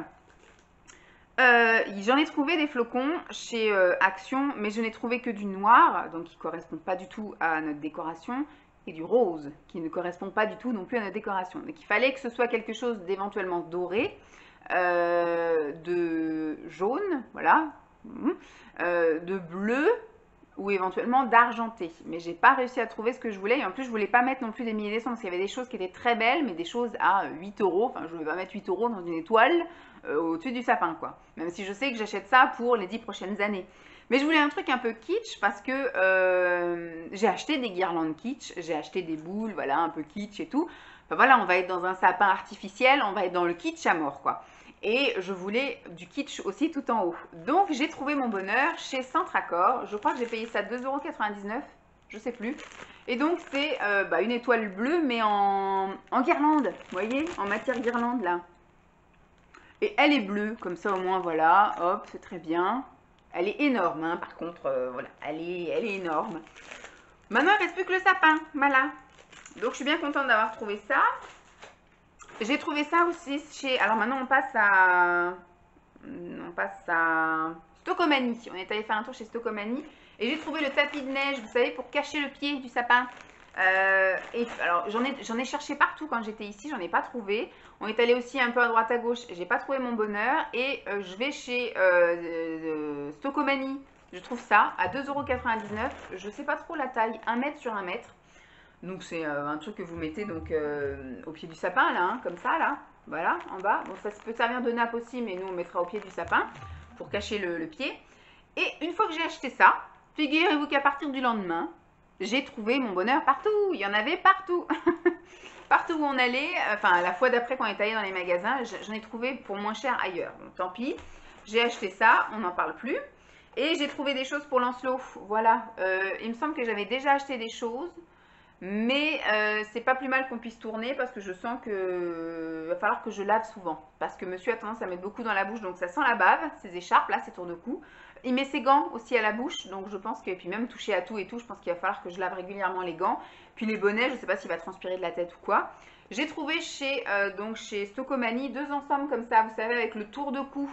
j'en ai trouvé des flocons chez Action, mais je n'ai trouvé que du noir, donc qui ne correspond pas du tout à notre décoration, et du rose, qui ne correspond pas du tout non plus à notre décoration. Donc il fallait que ce soit quelque chose d'éventuellement doré, de jaune, voilà, de bleu, ou éventuellement d'argenté. Mais j'ai pas réussi à trouver ce que je voulais. Et en plus, je voulais pas mettre non plus des milliers d'essence parce qu'il y avait des choses qui étaient très belles, mais des choses à 8 euros. Enfin, je ne vais pas mettre 8 euros dans une étoile au-dessus du sapin, quoi. Même si je sais que j'achète ça pour les 10 prochaines années. Mais je voulais un truc un peu kitsch parce que j'ai acheté des guirlandes kitsch, j'ai acheté des boules, voilà, un peu kitsch et tout. Enfin voilà, on va être dans un sapin artificiel, on va être dans le kitsch à mort, quoi. Et je voulais du kitsch aussi tout en haut. Donc j'ai trouvé mon bonheur chez Centracor. Je crois que j'ai payé ça 2,99 €, je sais plus. Et donc c'est une étoile bleue mais en guirlande, vous voyez, en matière guirlande là. Et elle est bleue, comme ça au moins voilà, hop, c'est très bien. Elle est énorme, hein, par contre, voilà, elle est énorme. Maintenant il ne reste plus que le sapin, voilà. Donc je suis bien contente d'avoir trouvé ça. J'ai trouvé ça aussi chez... Alors maintenant on passe à Stocomanie. On est allé faire un tour chez Stocomanie. Et j'ai trouvé le tapis de neige, vous savez, pour cacher le pied du sapin. Et alors j'en ai cherché partout quand j'étais ici, j'en ai pas trouvé. On est allé aussi un peu à droite à gauche, j'ai pas trouvé mon bonheur. Et je vais chez Stocomanie. Je trouve ça à 2,99 €. Je sais pas trop la taille, 1 mètre sur 1 mètre. Donc c'est un truc que vous mettez donc au pied du sapin là, hein, comme ça là, voilà, en bas. Bon, ça peut servir de nappe aussi, mais nous on mettra au pied du sapin pour cacher le pied. Et une fois que j'ai acheté ça, figurez-vous qu'à partir du lendemain, j'ai trouvé mon bonheur partout. Il y en avait partout. Partout où on allait, enfin la fois d'après quand on est allé dans les magasins, j'en ai trouvé pour moins cher ailleurs. Bon, tant pis, j'ai acheté ça, on n'en parle plus. Et j'ai trouvé des choses pour Lancelot, voilà. Il me semble que j'avais déjà acheté des choses. Mais c'est pas plus mal qu'on puisse tourner parce que je sens que va falloir que je lave souvent. Parce que monsieur a tendance à mettre beaucoup dans la bouche, donc ça sent la bave, ses écharpes, là, ses tours de cou. Il met ses gants aussi à la bouche, donc je pense que, et puis même toucher à tout et tout, je pense qu'il va falloir que je lave régulièrement les gants. Puis les bonnets, je sais pas s'il va transpirer de la tête ou quoi. J'ai trouvé chez Stocomanie 2 ensembles comme ça, vous savez, avec le tour de cou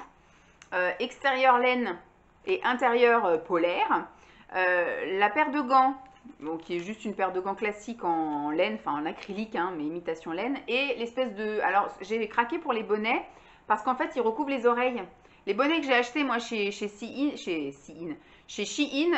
extérieur laine et intérieur polaire. La paire de gants donc qui est juste une paire de gants classique en laine, enfin en acrylique, hein, mais imitation laine. Et l'espèce de... Alors, j'ai craqué pour les bonnets parce qu'en fait, ils recouvrent les oreilles. Les bonnets que j'ai achetés, moi, chez Shein,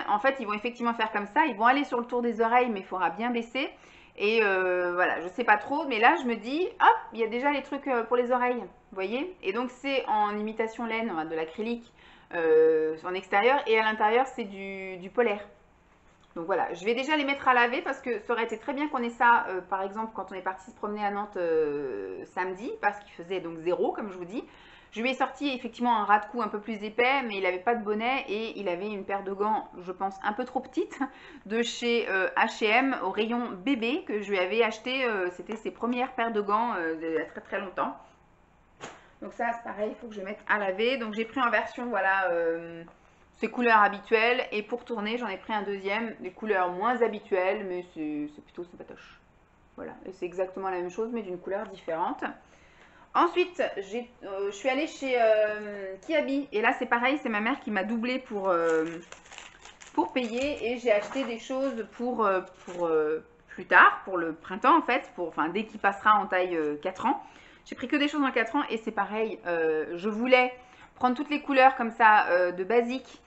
en fait, ils vont effectivement faire comme ça. Ils vont aller sur le tour des oreilles, mais il faudra bien baisser. Et voilà, je sais pas trop, mais là, je me dis, hop, il y a déjà les trucs pour les oreilles, vous voyez. Et donc, c'est en imitation laine, de l'acrylique en extérieur, et à l'intérieur, c'est du polaire. Donc voilà, je vais déjà les mettre à laver parce que ça aurait été très bien qu'on ait ça, par exemple, quand on est parti se promener à Nantes samedi, parce qu'il faisait donc 0, comme je vous dis. Je lui ai sorti effectivement un ras de cou un peu plus épais, mais il n'avait pas de bonnet et il avait une paire de gants, je pense, un peu trop petite, de chez H&M au rayon bébé, que je lui avais acheté, c'était ses premières paires de gants il y a très très longtemps. Donc ça, c'est pareil, il faut que je mette à laver. Donc j'ai pris en version, voilà, ces couleurs habituelles. Et pour tourner, j'en ai pris un deuxième, des couleurs moins habituelles, mais c'est plutôt sympatoche. Voilà, et c'est exactement la même chose, mais d'une couleur différente. Ensuite, je suis allée chez Kiabi. Et là, c'est pareil, c'est ma mère qui m'a doublé pour payer. Et j'ai acheté des choses pour plus tard, pour le printemps en fait, enfin, dès qu'il passera en taille 4 ans. J'ai pris que des choses en 4 ans et c'est pareil, je voulais prendre toutes les couleurs comme ça de basique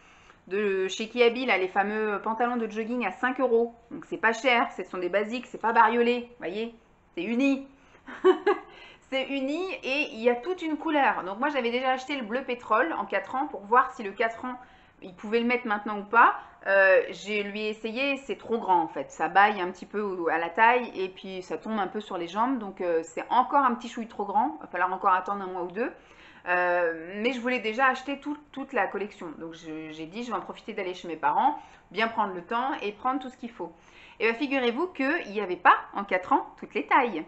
de chez Kiabi, là, les fameux pantalons de jogging à 5 euros. Donc c'est pas cher, ce sont des basiques, c'est pas bariolé, vous voyez, c'est uni. C'est uni et il y a toute une couleur. Donc moi j'avais déjà acheté le bleu pétrole en 4 ans pour voir si le 4 ans il pouvait le mettre maintenant ou pas. Je lui ai essayé, c'est trop grand en fait. Ça baille un petit peu à la taille et puis ça tombe un peu sur les jambes. Donc c'est encore un petit chouille trop grand. Il va falloir encore attendre un mois ou deux. Mais je voulais déjà acheter toute la collection. Donc j'ai dit je vais en profiter d'aller chez mes parents, bien prendre le temps et prendre tout ce qu'il faut. Et bien figurez-vous qu'il n'y avait pas en 4 ans toutes les tailles.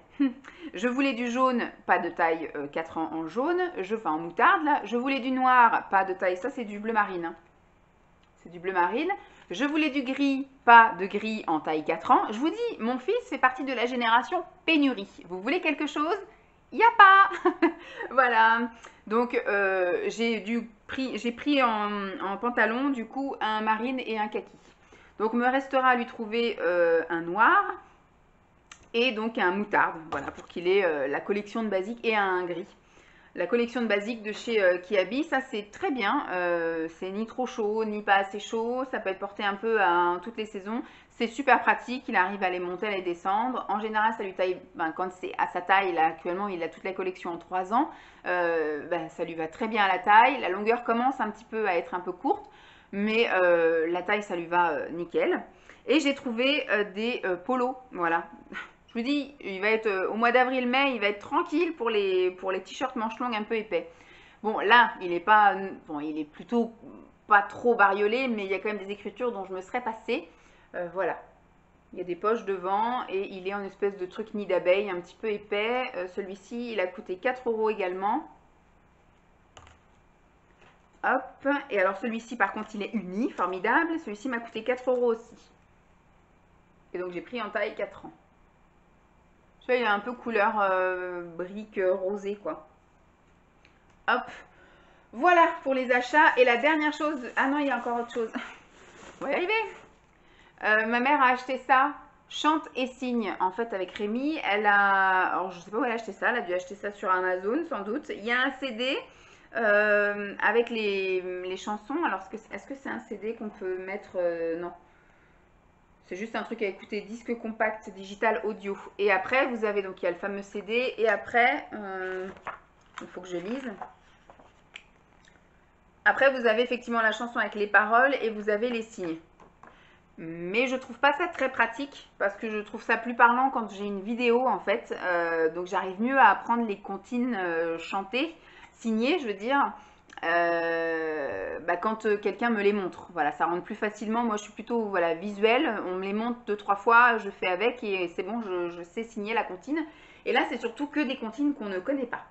Je voulais du jaune, pas de taille 4 ans en jaune, enfin en moutarde là. Je voulais du noir, pas de taille, ça c'est du bleu marine. Hein. C'est du bleu marine. Je voulais du gris, pas de gris en taille 4 ans. Je vous dis, mon fils fait partie de la génération pénurie. Vous voulez quelque chose? Il n'y a pas. Voilà. Donc j'ai pris en pantalon du coup un marine et un kaki. Donc me restera à lui trouver un noir et donc un moutarde, voilà, pour qu'il ait la collection de basiques et un gris. La collection de basiques de chez Kiabi, ça c'est très bien, c'est ni trop chaud, ni pas assez chaud, ça peut être porté un peu à toutes les saisons, c'est super pratique, il arrive à les monter, à les descendre. En général, ça lui taille, quand c'est à sa taille, là actuellement il a toute la collection en 3 ans, ça lui va très bien à la taille, la longueur commence un petit peu à être un peu courte, mais la taille ça lui va nickel. Et j'ai trouvé des polos, voilà. Je vous dis, il va être au mois d'avril-mai, il va être tranquille pour les t-shirts manches longues un peu épais. Bon, là, il est plutôt pas trop bariolé, mais il y a quand même des écritures dont je me serais passée. Voilà. Il y a des poches devant et il est en espèce de truc nid d'abeille un petit peu épais. Celui-ci, il a coûté 4 euros également. Hop. Et alors celui-ci, par contre, il est uni, formidable. Celui-ci m'a coûté 4 euros aussi. Et donc j'ai pris en taille 4 ans. Il a un peu couleur brique rosée quoi. Hop. Voilà pour les achats. Et la dernière chose... Ah non, il y a encore autre chose. On va y arriver. Ma mère a acheté ça. Chante et signe. En fait, avec Rémi, elle a... Alors, je sais pas où elle a acheté ça. Elle a dû acheter ça sur Amazon, sans doute. Il y a un CD avec les chansons. Alors, est-ce que c'est un CD qu'on peut mettre... Non. C'est juste un truc à écouter, disque compact, digital, audio. Et après, vous avez, donc il y a le fameux CD. Et après, il faut que je lise. Après, vous avez effectivement la chanson avec les paroles et vous avez les signes. Mais je trouve pas ça très pratique parce que je trouve ça plus parlant quand j'ai une vidéo en fait. Donc j'arrive mieux à apprendre les comptines chantées, signées, je veux dire. Quand quelqu'un me les montre, voilà, ça rentre plus facilement. Moi je suis plutôt voilà, visuelle, on me les montre 2-3 fois, je fais avec et c'est bon, je sais signer la comptine. Et là c'est surtout que des comptines qu'on ne connaît pas.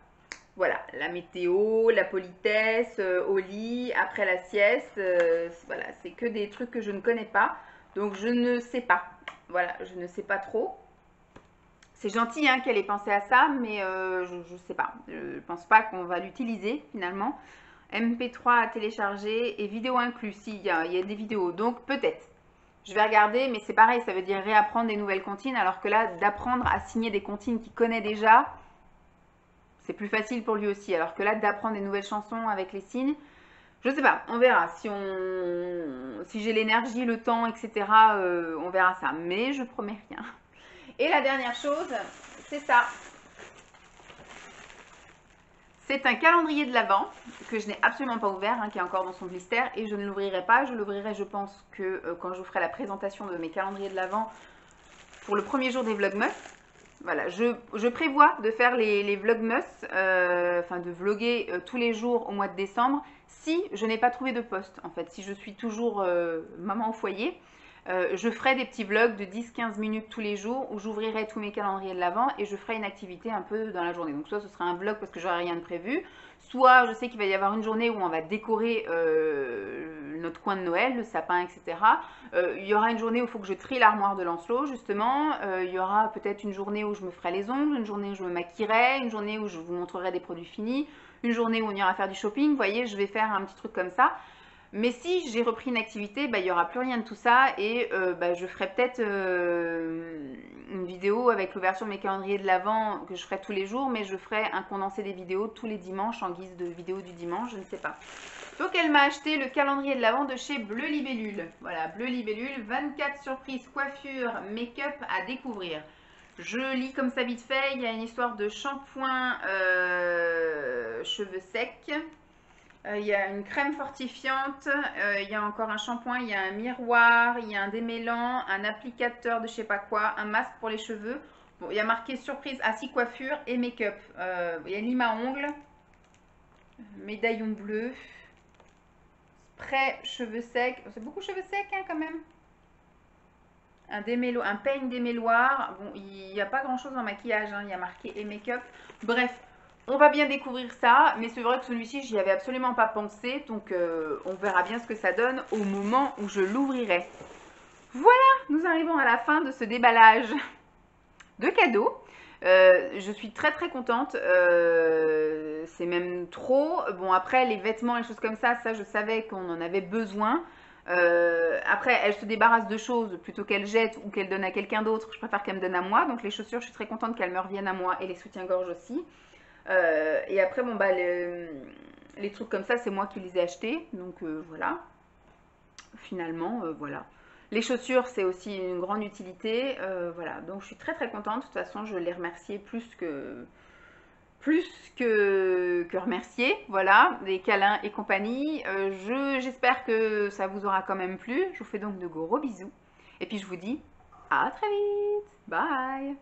Voilà, la météo, la politesse, au lit, après la sieste, voilà, c'est que des trucs que je ne connais pas, donc je ne sais pas. Voilà, je ne sais pas trop. C'est gentil hein, qu'elle ait pensé à ça, mais je ne sais pas. Je ne pense pas qu'on va l'utiliser finalement. MP3 à télécharger et vidéo inclus. Si, il y a des vidéos, donc peut-être. Je vais regarder, mais c'est pareil, ça veut dire réapprendre des nouvelles comptines, alors que là, d'apprendre à signer des comptines qu'il connaît déjà, c'est plus facile pour lui aussi. Alors que là, d'apprendre des nouvelles chansons avec les signes, je sais pas, on verra. Si j'ai l'énergie, le temps, etc., on verra ça. Mais je promets rien. Et la dernière chose, c'est ça. C'est un calendrier de l'Avent que je n'ai absolument pas ouvert, hein, qui est encore dans son blister, et je ne l'ouvrirai pas. Je l'ouvrirai, je pense, que quand je vous ferai la présentation de mes calendriers de l'Avent pour le premier jour des Vlogmas. Voilà, je prévois de faire les Vlogmas, enfin de vlogger tous les jours au mois de décembre, si je n'ai pas trouvé de poste, en fait. Si je suis toujours maman au foyer, je ferai des petits vlogs de 10-15 minutes tous les jours où j'ouvrirai tous mes calendriers de l'Avent et je ferai une activité un peu dans la journée. Donc soit ce sera un vlog parce que j'aurai rien de prévu, soit je sais qu'il va y avoir une journée où on va décorer notre coin de Noël, le sapin, etc. Il y aura une journée où il faut que je trie l'armoire de Lancelot, justement. Il y aura peut-être une journée où je me ferai les ongles, une journée où je me maquillerai, une journée où je vous montrerai des produits finis, une journée où on ira faire du shopping. Vous voyez, je vais faire un petit truc comme ça. Mais si j'ai repris une activité, bah, il n'y aura plus rien de tout ça et bah, je ferai peut-être une vidéo avec l'ouverture de mes calendriers de l'Avent que je ferai tous les jours, mais je ferai un condensé des vidéos tous les dimanches en guise de vidéo du dimanche, je ne sais pas. Donc elle m'a acheté le calendrier de l'Avent de chez Bleu Libellule. Voilà, Bleu Libellule, 24 surprises coiffure, make-up à découvrir. Je lis comme ça vite fait, il y a une histoire de shampoing cheveux secs. Il y a une crème fortifiante, il y a encore un shampoing, il y a un miroir, il y a un démêlant, un applicateur de je sais pas quoi, un masque pour les cheveux. Bon, il y a marqué surprise assis coiffure et make-up. Il y a lime à ongles, médaillon bleu, spray cheveux secs. C'est beaucoup cheveux secs hein, quand même. Un peigne démêloir. Bon, il n'y a pas grand chose en maquillage, hein. Il y a marqué et make-up. Bref, on va bien découvrir ça, mais c'est vrai que celui-ci, j'y avais absolument pas pensé, donc on verra bien ce que ça donne au moment où je l'ouvrirai. Voilà, nous arrivons à la fin de ce déballage de cadeaux. Je suis très très contente, c'est même trop. Bon après les vêtements et les choses comme ça je savais qu'on en avait besoin. Après, elle se débarrasse de choses plutôt qu'elle jette ou qu'elle donne à quelqu'un d'autre. Je préfère qu'elle me donne à moi. Donc les chaussures, je suis très contente qu'elles me reviennent à moi et les soutiens-gorge aussi. Et après, bon bah les trucs comme ça, c'est moi qui les ai achetés. Donc voilà. Finalement, voilà. Les chaussures, c'est aussi une grande utilité. Voilà. Donc je suis très très contente. De toute façon, je les remercier plus que remercier, voilà, des câlins et compagnie. J'espère que ça vous aura quand même plu. Je vous fais donc de gros bisous. Et puis je vous dis à très vite. Bye.